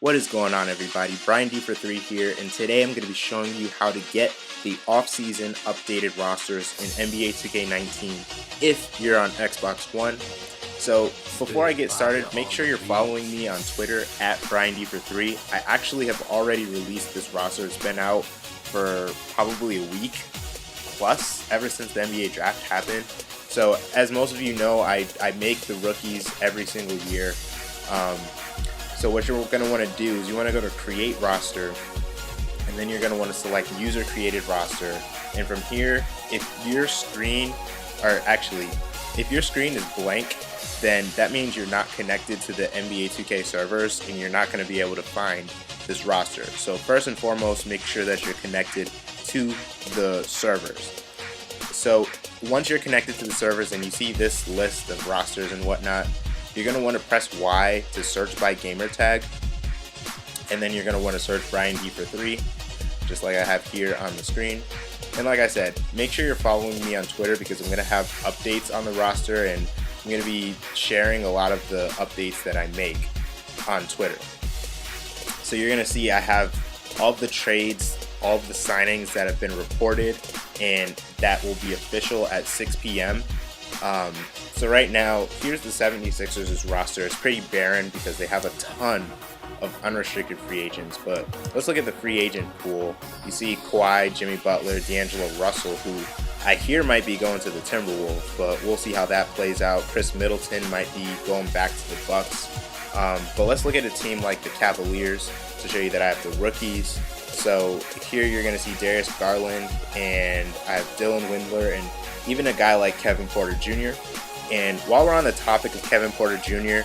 What is going on, everybody? Brian D for 3 here, and today I'm going to be showing you how to get the off-season updated rosters in NBA 2K19 if you're on Xbox One. So before I get started, make sure you're following me on Twitter at Brian D for 3. I actually have already released this roster. It's been out for probably a week plus ever since the NBA draft happened. So as most of you know, I make the rookies every single year. So what you're going to want to do is you want to go to create roster, and then you're going to want to select user created roster. And from here, if your screen is blank, then that means you're not connected to the NBA 2K servers and you're not going to be able to find this roster. So first and foremost, make sure that you're connected to the servers. So once you're connected to the servers and you see this list of rosters and whatnot, you're going to want to press Y to search by gamer tag, and then you're going to want to search Brian D for 3, just like I have here on the screen. And like I said, make sure you're following me on Twitter because I'm going to have updates on the roster, and I'm going to be sharing a lot of the updates that I make on Twitter. So you're going to see I have all of the trades, all of the signings that have been reported, and that will be official at 6 p.m. So right now, here's the 76ers' roster. It's pretty barren because they have a ton of unrestricted free agents. But let's look at the free agent pool. You see Kawhi, Jimmy Butler, D'Angelo Russell, who I hear might be going to the Timberwolves, but we'll see how that plays out. Chris Middleton might be going back to the Bucks. But let's look at a team like the Cavaliers to show you that I have the rookies. So here you're going to see Darius Garland, and I have Dylan Windler, and even a guy like Kevin Porter Jr. And while we're on the topic of Kevin Porter Jr.,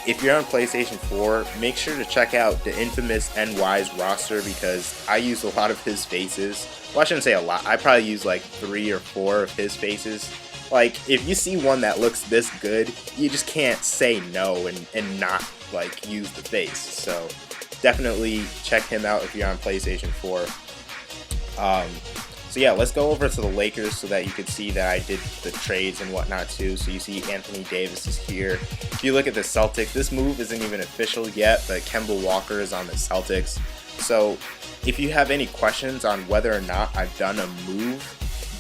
if you're on PlayStation 4, make sure to check out the infamous NY's roster because I use a lot of his faces. Well, I shouldn't say a lot. I probably use like 3 or 4 of his faces. Like, if you see one that looks this good, you just can't say no and not like use the face. So definitely check him out if you're on PlayStation 4. So yeah, let's go over to the Lakers so that you could see that I did the trades and whatnot too. So you see Anthony Davis is here. If you look at the Celtics, this move isn't even official yet, but Kemba Walker is on the Celtics. So if you have any questions on whether or not I've done a move,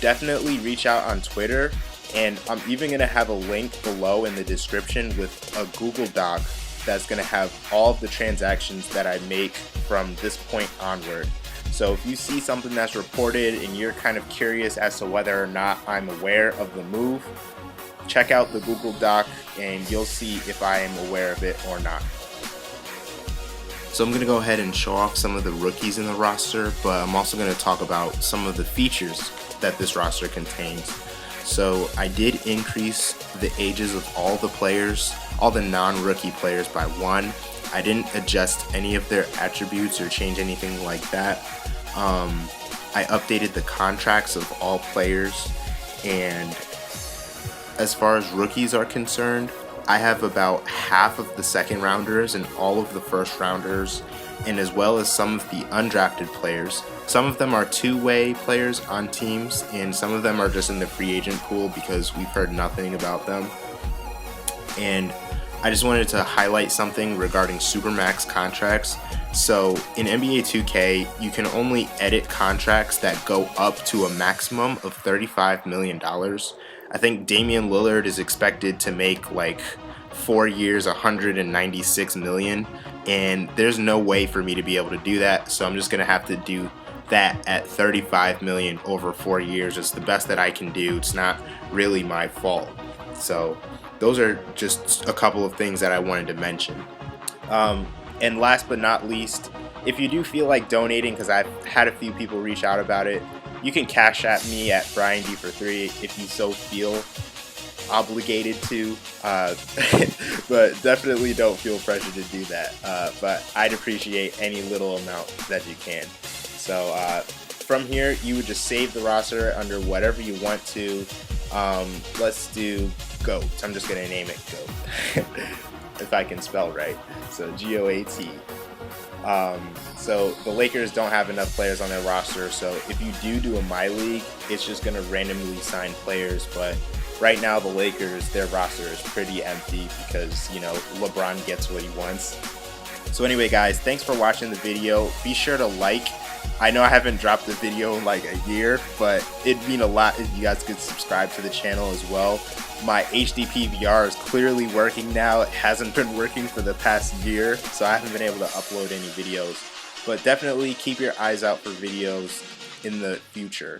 definitely reach out on Twitter. And I'm even going to have a link below in the description with a Google Doc that's going to have all of the transactions that I make from this point onward. So if you see something that's reported and you're kind of curious as to whether or not I'm aware of the move, check out the Google Doc and you'll see if I am aware of it or not. So I'm going to go ahead and show off some of the rookies in the roster, but I'm also going to talk about some of the features that this roster contains. So I did increase the ages of all the players, all the non-rookie players by 1. I didn't adjust any of their attributes or change anything like that. I updated the contracts of all players, and as far as rookies are concerned, I have about half of the second rounders and all of the first rounders, and as well as some of the undrafted players. Some of them are two-way players on teams, and some of them are just in the free agent pool because we've heard nothing about them. And I just wanted to highlight something regarding Supermax Contracts. So in NBA 2K, you can only edit contracts that go up to a maximum of $35 million. I think Damian Lillard is expected to make like 4 years, $196 million, and there's no way for me to be able to do that. So I'm just going to have to do that at $35 million over 4 years. It's the best that I can do. It's not really my fault. So those are just a couple of things that I wanted to mention. And last but not least, if you do feel like donating, because I've had a few people reach out about it, you can cash at me at Brian D for 3 if you so feel obligated to. But definitely don't feel pressure to do that. But I'd appreciate any little amount that you can. So from here, you would just save the roster under whatever you want to. Let's do GOAT. I'm just going to name it GOAT. If I can spell right. So GOAT. So the Lakers don't have enough players on their roster. So if you do a My League, it's just going to randomly sign players. But right now, the Lakers, their roster is pretty empty because, you know, LeBron gets what he wants. So anyway guys, thanks for watching the video. Be sure to like. I know I haven't dropped a video in like a year, but it'd mean a lot if you guys could subscribe to the channel as well. My HDP VR is clearly working now. It hasn't been working for the past year, so I haven't been able to upload any videos. But definitely keep your eyes out for videos in the future.